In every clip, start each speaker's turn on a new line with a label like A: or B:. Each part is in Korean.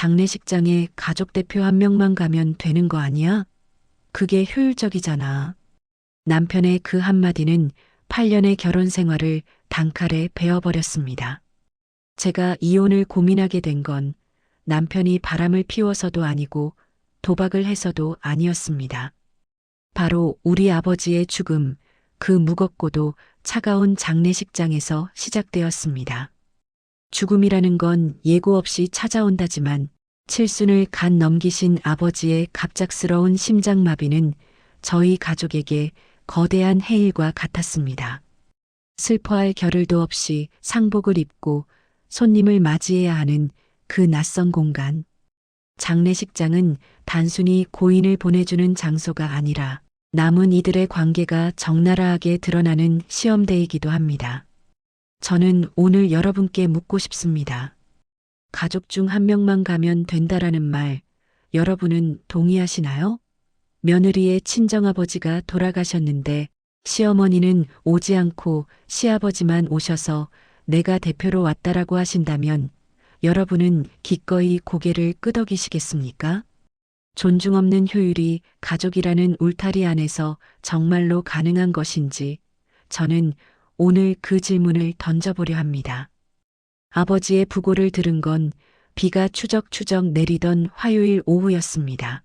A: 장례식장에 가족 대표 한 명만 가면 되는 거 아니야? 그게 효율적이잖아. 남편의 그 한마디는 8년의 결혼 생활을 단칼에 베어버렸습니다. 제가 이혼을 고민하게 된 건 남편이 바람을 피워서도 아니고 도박을 해서도 아니었습니다. 바로 우리 아버지의 죽음, 그 무겁고도 차가운 장례식장에서 시작되었습니다. 죽음이라는 건 예고 없이 찾아온다지만 칠순을 간 넘기신 아버지의 갑작스러운 심장마비는 저희 가족에게 거대한 해일과 같았습니다. 슬퍼할 겨를도 없이 상복을 입고 손님을 맞이해야 하는 그 낯선 공간. 장례식장은 단순히 고인을 보내주는 장소가 아니라 남은 이들의 관계가 적나라하게 드러나는 시험대이기도 합니다. 저는 오늘 여러분께 묻고 싶습니다. 가족 중 한 명만 가면 된다라는 말, 여러분은 동의하시나요? 며느리의 친정아버지가 돌아가셨는데 시어머니는 오지 않고 시아버지만 오셔서 내가 대표로 왔다라고 하신다면 여러분은 기꺼이 고개를 끄덕이시겠습니까? 존중 없는 효율이 가족이라는 울타리 안에서 정말로 가능한 것인지 저는 오늘 그 질문을 던져보려 합니다. 아버지의 부고를 들은 건 비가 추적추적 내리던 화요일 오후였습니다.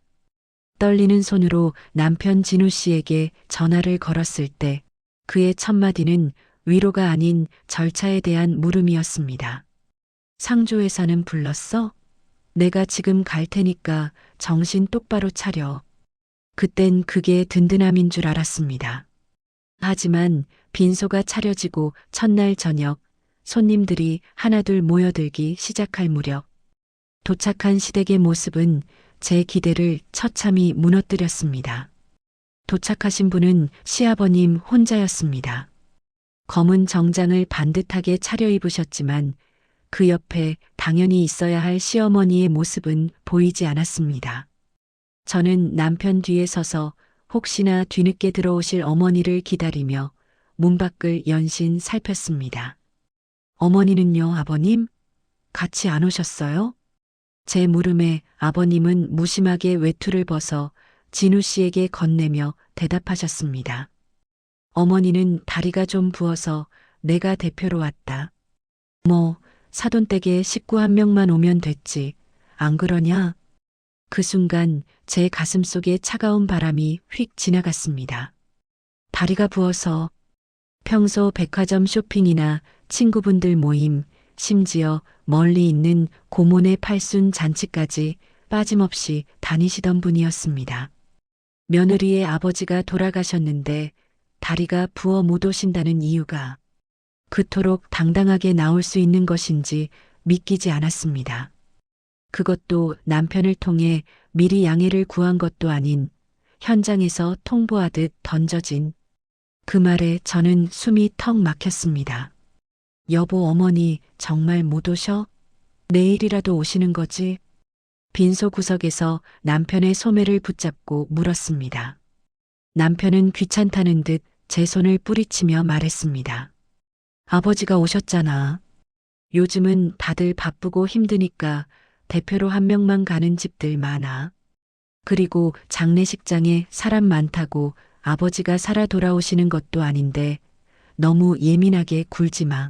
A: 떨리는 손으로 남편 진우 씨에게 전화를 걸었을 때 그의 첫마디는 위로가 아닌 절차에 대한 물음이었습니다. 상조회사는 불렀어? 내가 지금 갈 테니까 정신 똑바로 차려. 그땐 그게 든든함인 줄 알았습니다. 하지만 빈소가 차려지고 첫날 저녁 손님들이 하나둘 모여들기 시작할 무렵 도착한 시댁의 모습은 제 기대를 처참히 무너뜨렸습니다. 도착하신 분은 시아버님 혼자였습니다. 검은 정장을 반듯하게 차려입으셨지만 그 옆에 당연히 있어야 할 시어머니의 모습은 보이지 않았습니다. 저는 남편 뒤에 서서 혹시나 뒤늦게 들어오실 어머니를 기다리며 문 밖을 연신 살폈습니다. 어머니는요, 아버님? 같이 안 오셨어요? 제 물음에 아버님은 무심하게 외투를 벗어 진우 씨에게 건네며 대답하셨습니다. 어머니는 다리가 좀 부어서 내가 대표로 왔다. 뭐, 사돈댁에 식구 한 명만 오면 됐지. 안 그러냐? 그 순간 제 가슴 속에 차가운 바람이 휙 지나갔습니다. 다리가 부어서 평소 백화점 쇼핑이나 친구분들 모임, 심지어 멀리 있는 고모네 팔순 잔치까지 빠짐없이 다니시던 분이었습니다. 며느리의 아버지가 돌아가셨는데 다리가 부어 못 오신다는 이유가 그토록 당당하게 나올 수 있는 것인지 믿기지 않았습니다. 그것도 남편을 통해 미리 양해를 구한 것도 아닌 현장에서 통보하듯 던져진 그 말에 저는 숨이 턱 막혔습니다. 여보, 어머니 정말 못 오셔? 내일이라도 오시는 거지? 빈소 구석에서 남편의 소매를 붙잡고 물었습니다. 남편은 귀찮다는 듯 제 손을 뿌리치며 말했습니다. 아버지가 오셨잖아. 요즘은 다들 바쁘고 힘드니까 대표로 한 명만 가는 집들 많아. 그리고 장례식장에 사람 많다고 아버지가 살아 돌아오시는 것도 아닌데 너무 예민하게 굴지 마.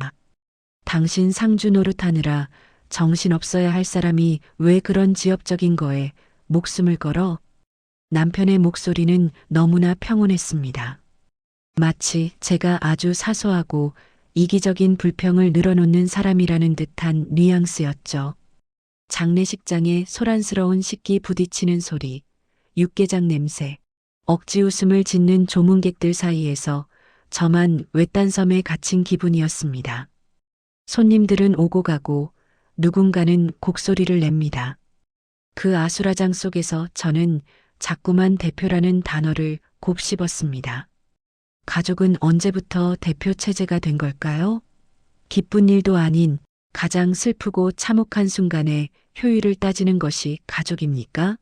A: 당신 상주 노릇하느라 정신없어야 할 사람이 왜 그런 지엽적인 거에 목숨을 걸어? 남편의 목소리는 너무나 평온했습니다. 마치 제가 아주 사소하고 이기적인 불평을 늘어놓는 사람이라는 듯한 뉘앙스였죠. 장례식장에 소란스러운 식기 부딪히는 소리, 육개장 냄새, 억지 웃음을 짓는 조문객들 사이에서 저만 외딴 섬에 갇힌 기분이었습니다. 손님들은 오고 가고 누군가는 곡소리를 냅니다. 그 아수라장 속에서 저는 자꾸만 대표라는 단어를 곱씹었습니다. 가족은 언제부터 대표 체제가 된 걸까요? 기쁜 일도 아닌 가장 슬프고 참혹한 순간에 효율을 따지는 것이 가족입니까?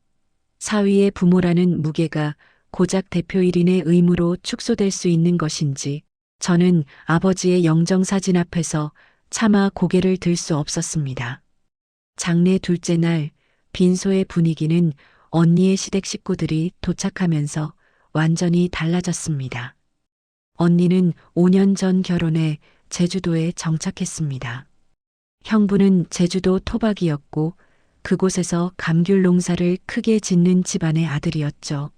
A: 사위의 부모라는 무게가 고작 대표 1인의 의무로 축소될 수 있는 것인지 저는 아버지의 영정사진 앞에서 차마 고개를 들 수 없었습니다. 장례 둘째 날 빈소의 분위기는 언니의 시댁 식구들이 도착하면서 완전히 달라졌습니다. 언니는 5년 전 결혼해 제주도에 정착했습니다. 형부는 제주도 토박이였고 그곳에서 감귤 농사를 크게 짓는 집안의 아들이었죠.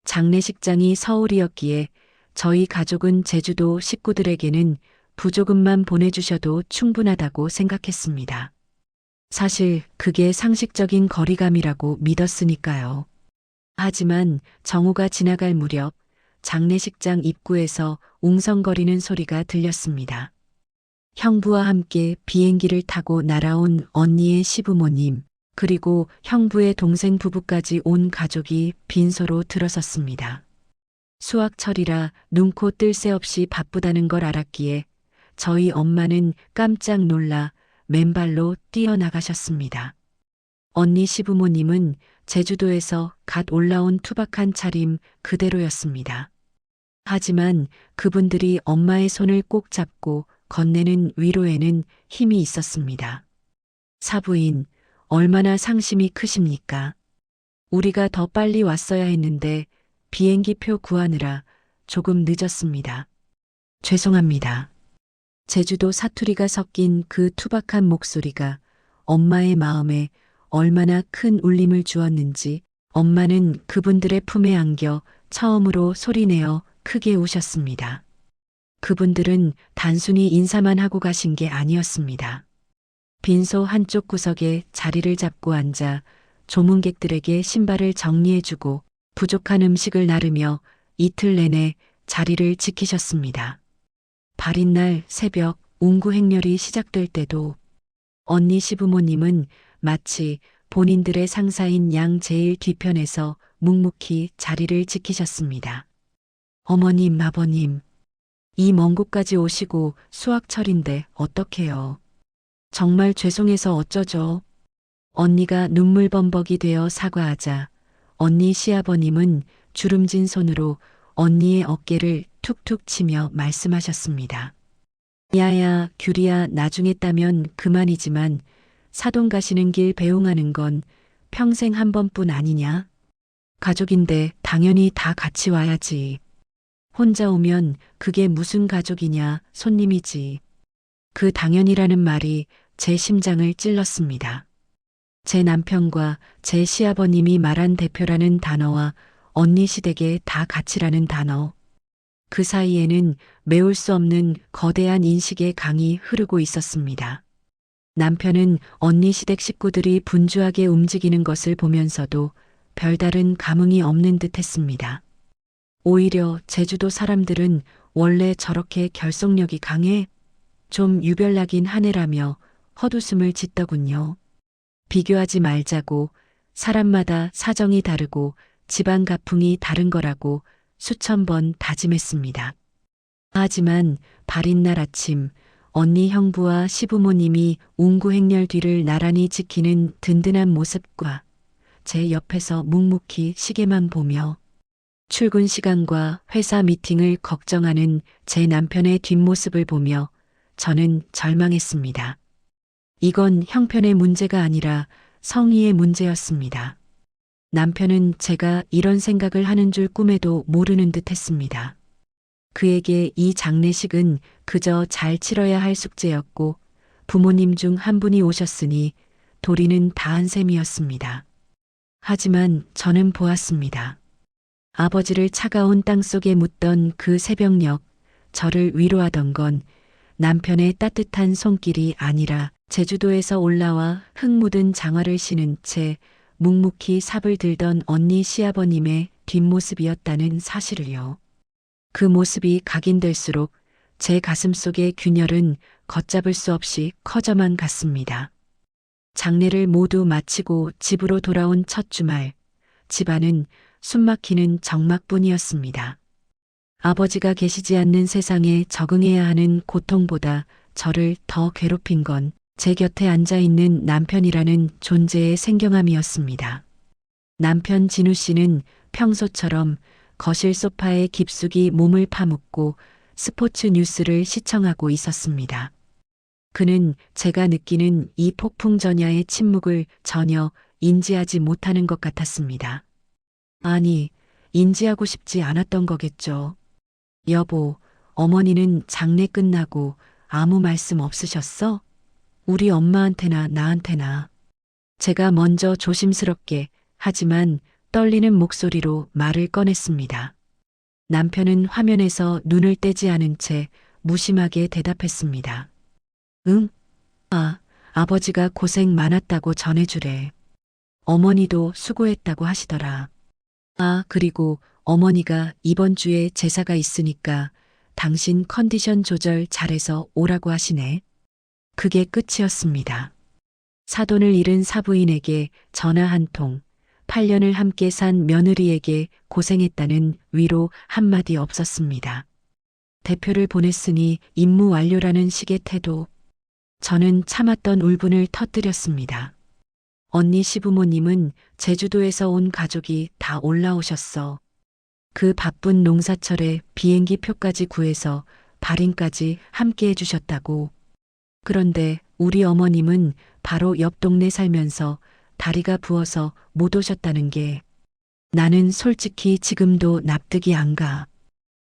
A: 장례식장이 서울이었기에 저희 가족은 제주도 식구들에게는 부조금만 보내주셔도 충분하다고 생각했습니다. 사실 그게 상식적인 거리감이라고 믿었으니까요. 하지만 정오가 지나갈 무렵 장례식장 입구에서 웅성거리는 소리가 들렸습니다. 형부와 함께 비행기를 타고 날아온 언니의 시부모님, 그리고 형부의 동생 부부까지 온 가족이 빈소로 들어섰습니다. 수학철이라 눈코 뜰 새 없이 바쁘다는 걸 알았기에 저희 엄마는 깜짝 놀라 맨발로 뛰어나가셨습니다. 언니 시부모님은 제주도에서 갓 올라온 투박한 차림 그대로였습니다. 하지만 그분들이 엄마의 손을 꼭 잡고 건네는 위로에는 힘이 있었습니다. 사부인, 얼마나 상심이 크십니까? 우리가 더 빨리 왔어야 했는데 비행기표 구하느라 조금 늦었습니다. 죄송합니다. 제주도 사투리가 섞인 그 투박한 목소리가 엄마의 마음에 얼마나 큰 울림을 주었는지 엄마는 그분들의 품에 안겨 처음으로 소리내어 크게 우셨습니다. 그분들은 단순히 인사만 하고 가신 게 아니었습니다. 빈소 한쪽 구석에 자리를 잡고 앉아 조문객들에게 신발을 정리해주고 부족한 음식을 나르며 이틀 내내 자리를 지키셨습니다. 발인 날 새벽 운구 행렬이 시작될 때도 언니 시부모님은 마치 본인들의 상사인 양 제일 뒤편에서 묵묵히 자리를 지키셨습니다. 어머님, 아버님, 이 먼 곳까지 오시고 수학철인데 어떡해요. 정말 죄송해서 어쩌죠. 언니가 눈물범벅이 되어 사과하자 언니 시아버님은 주름진 손으로 언니의 어깨를 툭툭 치며 말씀하셨습니다. 야야, 규리야, 나중에 따면 그만이지만 사돈 가시는 길 배웅하는 건 평생 한 번뿐 아니냐? 가족인데 당연히 다 같이 와야지. 혼자 오면 그게 무슨 가족이냐, 손님이지. 그 당연이라는 말이 제 심장을 찔렀습니다. 제 남편과 제 시아버님이 말한 대표라는 단어와 언니 시댁의 다 같이라는 단어. 그 사이에는 메울 수 없는 거대한 인식의 강이 흐르고 있었습니다. 남편은 언니 시댁 식구들이 분주하게 움직이는 것을 보면서도 별다른 감흥이 없는 듯 했습니다. 오히려 제주도 사람들은 원래 저렇게 결속력이 강해? 좀 유별나긴 하네라며 헛웃음을 짓더군요. 비교하지 말자고, 사람마다 사정이 다르고 집안 가풍이 다른 거라고 수천 번 다짐했습니다. 하지만 발인 날 아침 언니 형부와 시부모님이 운구 행렬 뒤를 나란히 지키는 든든한 모습과 제 옆에서 묵묵히 시계만 보며 출근 시간과 회사 미팅을 걱정하는 제 남편의 뒷모습을 보며 저는 절망했습니다. 이건 형편의 문제가 아니라 성의의 문제였습니다. 남편은 제가 이런 생각을 하는 줄 꿈에도 모르는 듯 했습니다. 그에게 이 장례식은 그저 잘 치러야 할 숙제였고 부모님 중 한 분이 오셨으니 도리는 다한 셈이었습니다. 하지만 저는 보았습니다. 아버지를 차가운 땅속에 묻던 그 새벽녘 저를 위로하던 건 남편의 따뜻한 손길이 아니라 제주도에서 올라와 흙 묻은 장화를 신은 채 묵묵히 삽을 들던 언니 시아버님의 뒷모습이었다는 사실을요. 그 모습이 각인될수록 제 가슴 속의 균열은 걷잡을 수 없이 커져만 갔습니다. 장례를 모두 마치고 집으로 돌아온 첫 주말, 집안은 숨막히는 적막뿐이었습니다. 아버지가 계시지 않는 세상에 적응해야 하는 고통보다 저를 더 괴롭힌 건 제 곁에 앉아있는 남편이라는 존재의 생경함이었습니다. 남편 진우 씨는 평소처럼 거실 소파에 깊숙이 몸을 파묻고 스포츠 뉴스를 시청하고 있었습니다. 그는 제가 느끼는 이 폭풍전야의 침묵을 전혀 인지하지 못하는 것 같았습니다. 아니, 인지하고 싶지 않았던 거겠죠. 여보, 어머니는 장례 끝나고 아무 말씀 없으셨어? 우리 엄마한테나 나한테나. 제가 먼저 조심스럽게 하지만 떨리는 목소리로 말을 꺼냈습니다. 남편은 화면에서 눈을 떼지 않은 채 무심하게 대답했습니다. 응? 아버지가 고생 많았다고 전해주래. 어머니도 수고했다고 하시더라. 그리고 어머니가 이번 주에 제사가 있으니까 당신 컨디션 조절 잘해서 오라고 하시네. 그게 끝이었습니다. 사돈을 잃은 사부인에게 전화 한 통, 8년을 함께 산 며느리에게 고생했다는 위로 한마디 없었습니다. 대표를 보냈으니 임무 완료라는 식의 태도. 저는 참았던 울분을 터뜨렸습니다. 언니 시부모님은 제주도에서 온 가족이 다 올라오셨어. 그 바쁜 농사철에 비행기 표까지 구해서 발인까지 함께 해주셨다고. 그런데 우리 어머님은 바로 옆 동네 살면서 다리가 부어서 못 오셨다는 게 나는 솔직히 지금도 납득이 안 가.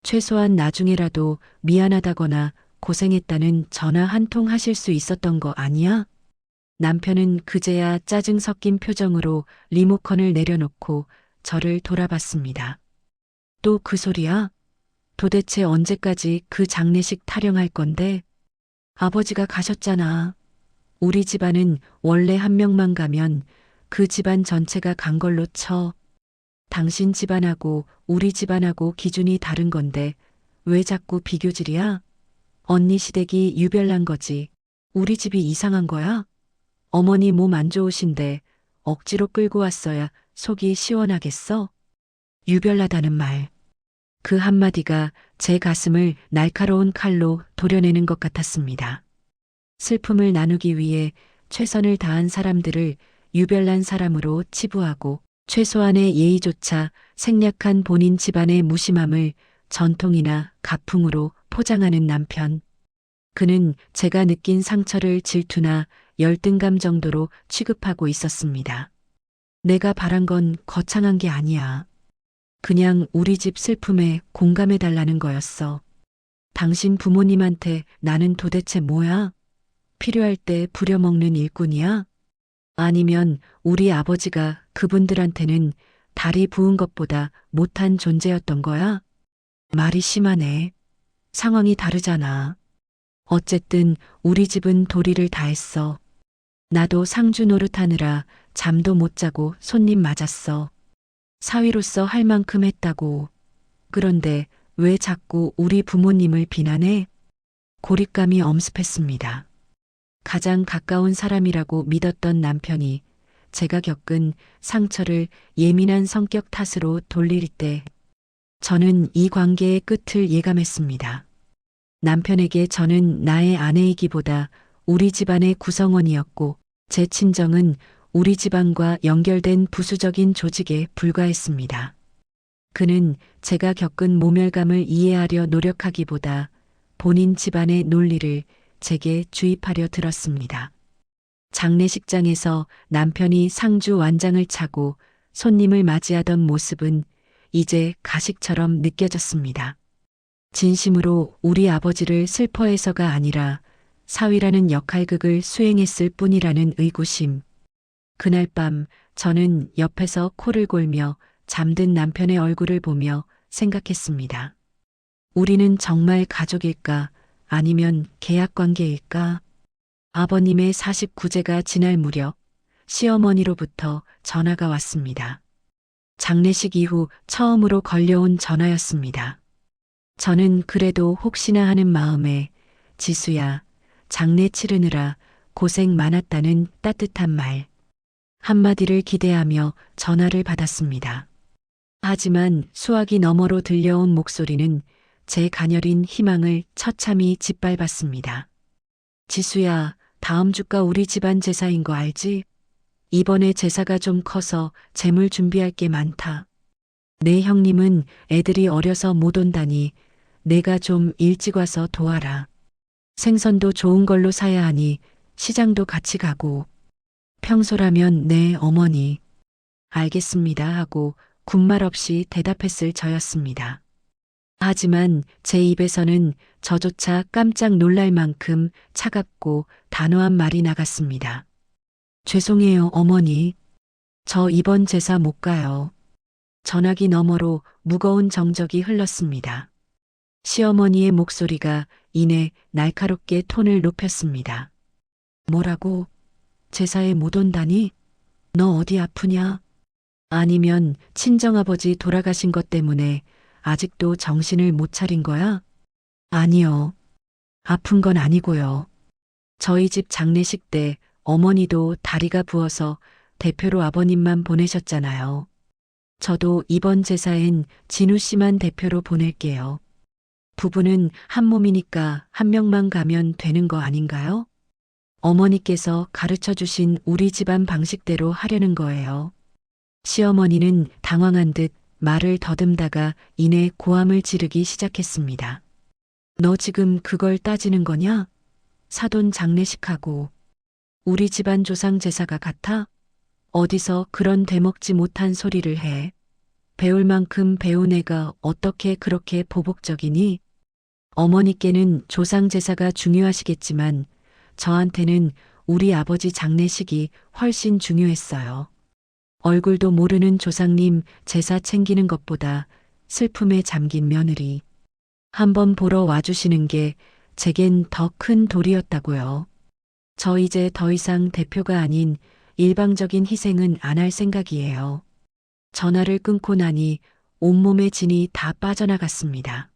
A: 최소한 나중에라도 미안하다거나 고생했다는 전화 한 통 하실 수 있었던 거 아니야? 남편은 그제야 짜증 섞인 표정으로 리모컨을 내려놓고 저를 돌아봤습니다. 또 그 소리야? 도대체 언제까지 그 장례식 타령할 건데? 아버지가 가셨잖아. 우리 집안은 원래 한 명만 가면 그 집안 전체가 간 걸로 쳐. 당신 집안하고 우리 집안하고 기준이 다른 건데 왜 자꾸 비교질이야? 언니 시댁이 유별난 거지. 우리 집이 이상한 거야? 어머니 몸 안 좋으신데 억지로 끌고 왔어야 속이 시원하겠어? 유별나다는 말. 그 한마디가 제 가슴을 날카로운 칼로 도려내는 것 같았습니다. 슬픔을 나누기 위해 최선을 다한 사람들을 유별난 사람으로 치부하고 최소한의 예의조차 생략한 본인 집안의 무심함을 전통이나 가풍으로 포장하는 남편. 그는 제가 느낀 상처를 질투나 열등감 정도로 취급하고 있었습니다. 내가 바란 건 거창한 게 아니야. 그냥 우리 집 슬픔에 공감해 달라는 거였어. 당신 부모님한테 나는 도대체 뭐야? 필요할 때 부려먹는 일꾼이야? 아니면 우리 아버지가 그분들한테는 다리 부은 것보다 못한 존재였던 거야? 말이 심하네. 상황이 다르잖아. 어쨌든 우리 집은 도리를 다했어. 나도 상주 노릇하느라 잠도 못 자고 손님 맞았어. 사위로서 할 만큼 했다고. 그런데 왜 자꾸 우리 부모님을 비난해? 고립감이 엄습했습니다. 가장 가까운 사람이라고 믿었던 남편이 제가 겪은 상처를 예민한 성격 탓으로 돌릴 때 저는 이 관계의 끝을 예감했습니다. 남편에게 저는 나의 아내이기보다 우리 집안의 구성원이었고 제 친정은 우리 집안과 연결된 부수적인 조직에 불과했습니다. 그는 제가 겪은 모멸감을 이해하려 노력하기보다 본인 집안의 논리를 제게 주입하려 들었습니다. 장례식장에서 남편이 상주 완장을 차고 손님을 맞이하던 모습은 이제 가식처럼 느껴졌습니다. 진심으로 우리 아버지를 슬퍼해서가 아니라 사위라는 역할극을 수행했을 뿐이라는 의구심. 그날 밤 저는 옆에서 코를 골며 잠든 남편의 얼굴을 보며 생각했습니다. 우리는 정말 가족일까? 아니면 계약관계일까? 아버님의 49제가 지날 무렵 시어머니로부터 전화가 왔습니다. 장례식 이후 처음으로 걸려온 전화였습니다. 저는 그래도 혹시나 하는 마음에 지수야, 장례 치르느라 고생 많았다는 따뜻한 말 한마디를 기대하며 전화를 받았습니다. 하지만 수화기 너머로 들려온 목소리는 제 가녀린 희망을 처참히 짓밟았습니다. 지수야, 다음 주가 우리 집안 제사인 거 알지? 이번에 제사가 좀 커서 재물 준비할 게 많다. 내 형님은 애들이 어려서 못 온다니 내가 좀 일찍 와서 도와라. 생선도 좋은 걸로 사야 하니 시장도 같이 가고. 평소라면 네, 어머니. 알겠습니다 하고 군말 없이 대답했을 저였습니다. 하지만 제 입에서는 저조차 깜짝 놀랄 만큼 차갑고 단호한 말이 나갔습니다. 죄송해요, 어머니. 저 이번 제사 못 가요. 전화기 너머로 무거운 정적이 흘렀습니다. 시어머니의 목소리가 이내 날카롭게 톤을 높였습니다. 뭐라고? 제사에 못 온다니? 너 어디 아프냐? 아니면 친정아버지 돌아가신 것 때문에 아직도 정신을 못 차린 거야? 아니요. 아픈 건 아니고요. 저희 집 장례식 때 어머니도 다리가 부어서 대표로 아버님만 보내셨잖아요. 저도 이번 제사엔 진우 씨만 대표로 보낼게요. 부부는 한 몸이니까 한 명만 가면 되는 거 아닌가요? 어머니께서 가르쳐 주신 우리 집안 방식대로 하려는 거예요. 시어머니는 당황한 듯 말을 더듬다가 이내 고함을 지르기 시작했습니다. 너 지금 그걸 따지는 거냐? 사돈 장례식하고 우리 집안 조상 제사가 같아? 어디서 그런 되먹지 못한 소리를 해? 배울 만큼 배운 애가 어떻게 그렇게 보복적이니? 어머니께는 조상 제사가 중요하시겠지만 저한테는 우리 아버지 장례식이 훨씬 중요했어요. 얼굴도 모르는 조상님 제사 챙기는 것보다 슬픔에 잠긴 며느리 한번 보러 와주시는 게 제겐 더 큰 돌이었다고요. 저 이제 더 이상 대표가 아닌 일방적인 희생은 안 할 생각이에요. 전화를 끊고 나니 온몸의 진이 다 빠져나갔습니다.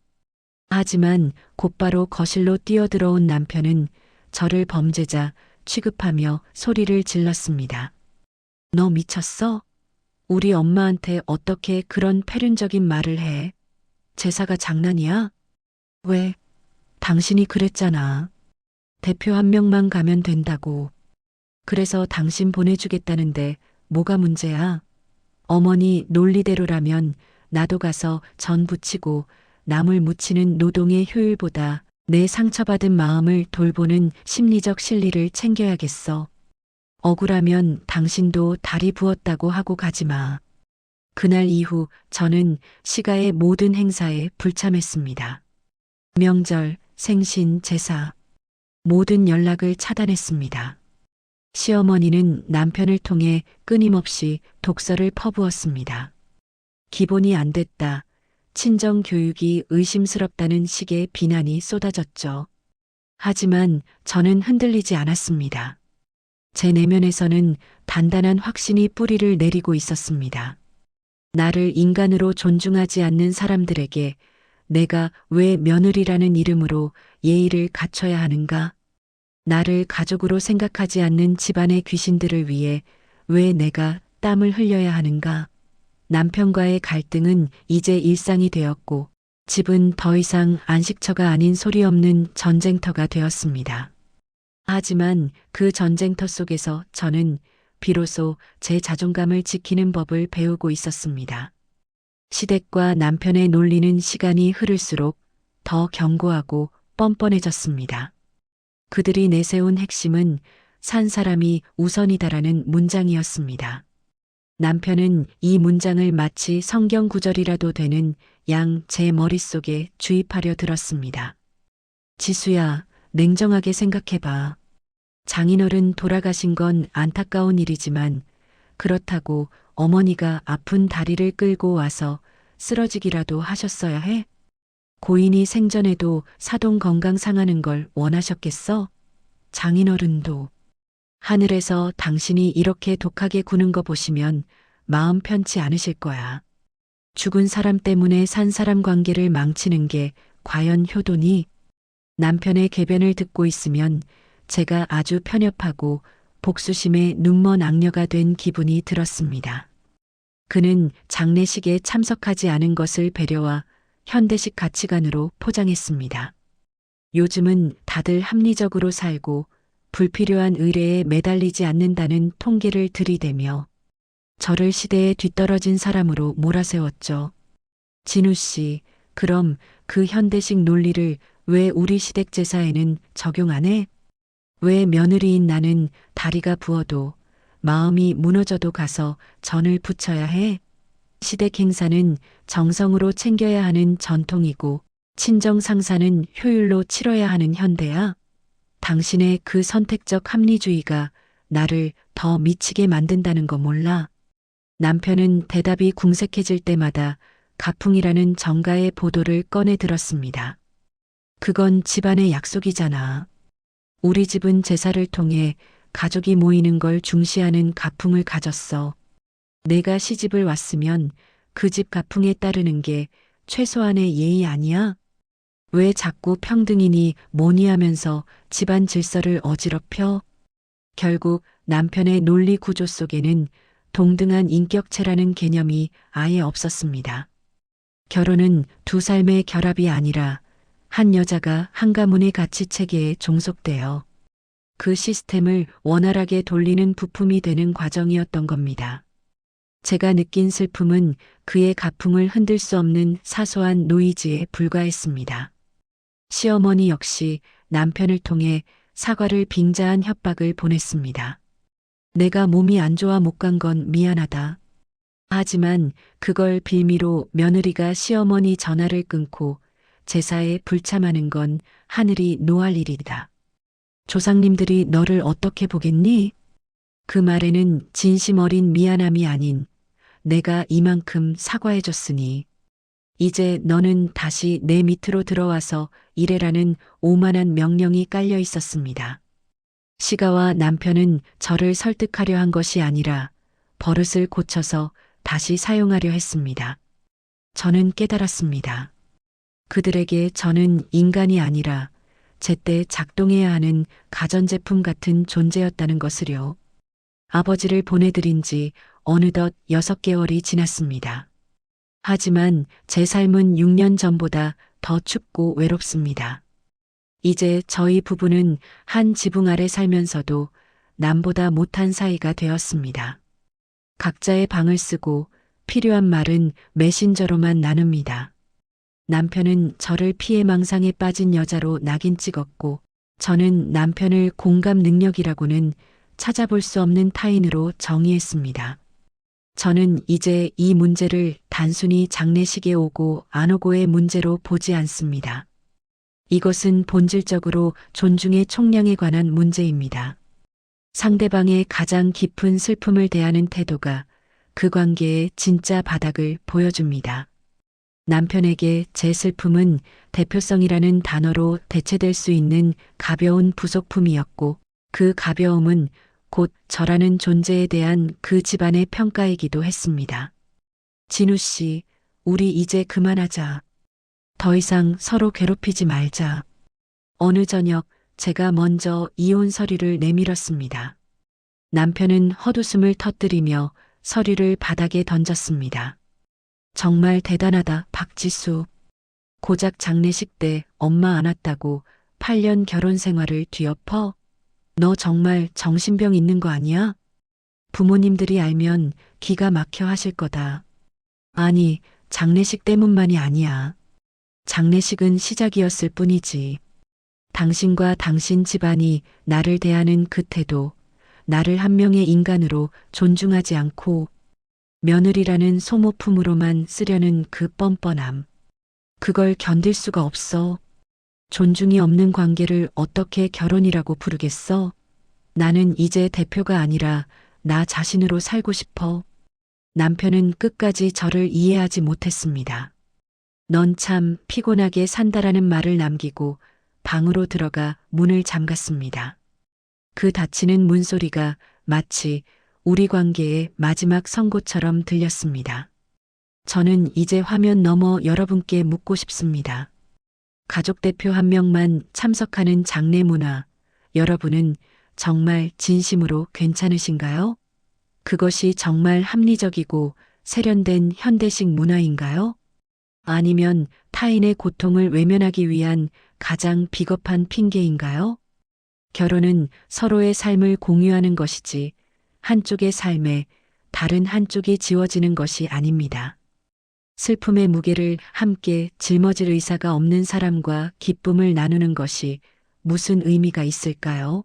A: 하지만 곧바로 거실로 뛰어들어온 남편은 저를 범죄자 취급하며 소리를 질렀습니다. 너 미쳤어? 우리 엄마한테 어떻게 그런 패륜적인 말을 해? 제사가 장난이야? 왜? 당신이 그랬잖아. 대표 한 명만 가면 된다고. 그래서 당신 보내주겠다는데 뭐가 문제야? 어머니 논리대로라면 나도 가서 전 부치고 남을 묻히는 노동의 효율보다 내 상처받은 마음을 돌보는 심리적 실리를 챙겨야겠어. 억울하면 당신도 다리 부었다고 하고 가지 마. 그날 이후 저는 시가의 모든 행사에 불참했습니다. 명절, 생신, 제사, 모든 연락을 차단했습니다. 시어머니는 남편을 통해 끊임없이 독서를 퍼부었습니다. 기본이 안 됐다. 친정 교육이 의심스럽다는 식의 비난이 쏟아졌죠. 하지만 저는 흔들리지 않았습니다. 제 내면에서는 단단한 확신이 뿌리를 내리고 있었습니다. 나를 인간으로 존중하지 않는 사람들에게 내가 왜 며느리라는 이름으로 예의를 갖춰야 하는가? 나를 가족으로 생각하지 않는 집안의 귀신들을 위해 왜 내가 땀을 흘려야 하는가? 남편과의 갈등은 이제 일상이 되었고 집은 더 이상 안식처가 아닌 소리 없는 전쟁터가 되었습니다. 하지만 그 전쟁터 속에서 저는 비로소 제 자존감을 지키는 법을 배우고 있었습니다. 시댁과 남편의 논리는 시간이 흐를수록 더 견고하고 뻔뻔해졌습니다. 그들이 내세운 핵심은 산 사람이 우선이다라는 문장이었습니다. 남편은 이 문장을 마치 성경 구절이라도 되는 양 제 머릿속에 주입하려 들었습니다. 지수야, 냉정하게 생각해봐. 장인어른 돌아가신 건 안타까운 일이지만 그렇다고 어머니가 아픈 다리를 끌고 와서 쓰러지기라도 하셨어야 해? 고인이 생전에도 사돈 건강 상하는 걸 원하셨겠어? 장인어른도. 하늘에서 당신이 이렇게 독하게 구는 거 보시면 마음 편치 않으실 거야. 죽은 사람 때문에 산 사람 관계를 망치는 게 과연 효도니? 남편의 궤변을 듣고 있으면 제가 아주 편협하고 복수심에 눈먼 악녀가 된 기분이 들었습니다. 그는 장례식에 참석하지 않은 것을 배려와 현대식 가치관으로 포장했습니다. 요즘은 다들 합리적으로 살고 불필요한 의례에 매달리지 않는다는 통계를 들이대며 저를 시대에 뒤떨어진 사람으로 몰아세웠죠. 진우 씨, 그럼 그 현대식 논리를 왜 우리 시댁 제사에는 적용 안 해? 왜 며느리인 나는 다리가 부어도 마음이 무너져도 가서 전을 부쳐야 해. 시댁 행사는 정성으로 챙겨야 하는 전통이고 친정 상사는 효율로 치러야 하는 현대야. 당신의 그 선택적 합리주의가 나를 더 미치게 만든다는 거 몰라. 남편은 대답이 궁색해질 때마다 가풍이라는 정가의 보도를 꺼내 들었습니다. 그건 집안의 약속이잖아. 우리 집은 제사를 통해 가족이 모이는 걸 중시하는 가풍을 가졌어. 내가 시집을 왔으면 그 집 가풍에 따르는 게 최소한의 예의 아니야? 왜 자꾸 평등이니 뭐니 하면서 집안 질서를 어지럽혀? 결국 남편의 논리 구조 속에는 동등한 인격체라는 개념이 아예 없었습니다. 결혼은 두 삶의 결합이 아니라 한 여자가 한 가문의 가치 체계에 종속되어 그 시스템을 원활하게 돌리는 부품이 되는 과정이었던 겁니다. 제가 느낀 슬픔은 그의 가풍을 흔들 수 없는 사소한 노이즈에 불과했습니다. 시어머니 역시 남편을 통해 사과를 빙자한 협박을 보냈습니다. 내가 몸이 안 좋아 못 간 건 미안하다. 하지만 그걸 빌미로 며느리가 시어머니 전화를 끊고 제사에 불참하는 건 하늘이 노할 일이다. 조상님들이 너를 어떻게 보겠니? 그 말에는 진심 어린 미안함이 아닌 내가 이만큼 사과해줬으니 이제 너는 다시 내 밑으로 들어와서 일해라는 오만한 명령이 깔려 있었습니다. 시가와 남편은 저를 설득하려 한 것이 아니라 버릇을 고쳐서 다시 사용하려 했습니다. 저는 깨달았습니다. 그들에게 저는 인간이 아니라 제때 작동해야 하는 가전제품 같은 존재였다는 것을요. 아버지를 보내드린 지 어느덧 6개월이 지났습니다. 하지만 제 삶은 6년 전보다 더 춥고 외롭습니다. 이제 저희 부부는 한 지붕 아래 살면서도 남보다 못한 사이가 되었습니다. 각자의 방을 쓰고 필요한 말은 메신저로만 나눕니다. 남편은 저를 피해망상에 빠진 여자로 낙인 찍었고 저는 남편을 공감 능력이라고는 찾아볼 수 없는 타인으로 정의했습니다. 저는 이제 이 문제를 단순히 장례식에 오고 안 오고의 문제로 보지 않습니다. 이것은 본질적으로 존중의 총량에 관한 문제입니다. 상대방의 가장 깊은 슬픔을 대하는 태도가 그 관계의 진짜 바닥을 보여줍니다. 남편에게 제 슬픔은 대표성이라는 단어로 대체될 수 있는 가벼운 부속품이었고 그 가벼움은 곧 저라는 존재에 대한 그 집안의 평가이기도 했습니다. 진우 씨, 우리 이제 그만하자. 더 이상 서로 괴롭히지 말자. 어느 저녁 제가 먼저 이혼 서류를 내밀었습니다. 남편은 헛웃음을 터뜨리며 서류를 바닥에 던졌습니다. 정말 대단하다, 박지수. 고작 장례식 때 엄마 안 왔다고 8년 결혼 생활을 뒤엎어? 너 정말 정신병 있는 거 아니야? 부모님들이 알면 기가 막혀 하실 거다. 아니, 장례식 때문만이 아니야. 장례식은 시작이었을 뿐이지. 당신과 당신 집안이 나를 대하는 그 태도, 나를 한 명의 인간으로 존중하지 않고 며느리라는 소모품으로만 쓰려는 그 뻔뻔함. 그걸 견딜 수가 없어. 존중이 없는 관계를 어떻게 결혼이라고 부르겠어? 나는 이제 대표가 아니라 나 자신으로 살고 싶어. 남편은 끝까지 저를 이해하지 못했습니다. 넌 참 피곤하게 산다라는 말을 남기고 방으로 들어가 문을 잠갔습니다. 그 닫히는 문소리가 마치 우리 관계의 마지막 선고처럼 들렸습니다. 저는 이제 화면 너머 여러분께 묻고 싶습니다. 가족 대표 한 명만 참석하는 장례 문화, 여러분은 정말 진심으로 괜찮으신가요? 그것이 정말 합리적이고 세련된 현대식 문화인가요? 아니면 타인의 고통을 외면하기 위한 가장 비겁한 핑계인가요? 결혼은 서로의 삶을 공유하는 것이지 한쪽의 삶에 다른 한쪽이 지워지는 것이 아닙니다. 슬픔의 무게를 함께 짊어질 의사가 없는 사람과 기쁨을 나누는 것이 무슨 의미가 있을까요?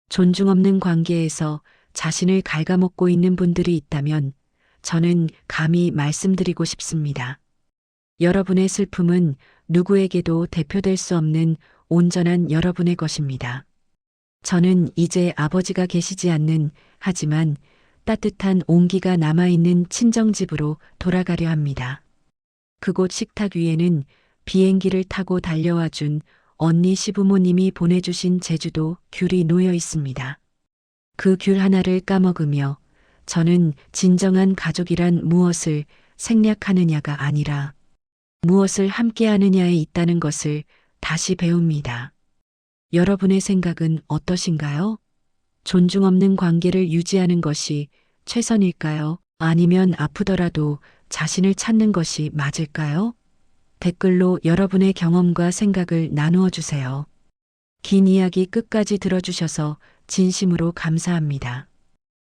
A: 존중 없는 관계에서 자신을 갉아먹고 있는 분들이 있다면 저는 감히 말씀드리고 싶습니다. 여러분의 슬픔은 누구에게도 대표될 수 없는 온전한 여러분의 것입니다. 저는 이제 아버지가 계시지 않는 하지만 따뜻한 온기가 남아있는 친정집으로 돌아가려 합니다. 그곳 식탁 위에는 비행기를 타고 달려와 준 언니 시부모님이 보내주신 제주도 귤이 놓여 있습니다. 그 귤 하나를 까먹으며 저는 진정한 가족이란 무엇을 생략하느냐가 아니라 무엇을 함께하느냐에 있다는 것을 다시 배웁니다. 여러분의 생각은 어떠신가요? 존중 없는 관계를 유지하는 것이 최선일까요? 아니면 아프더라도 자신을 찾는 것이 맞을까요? 댓글로 여러분의 경험과 생각을 나누어 주세요. 긴 이야기 끝까지 들어주셔서 진심으로 감사합니다.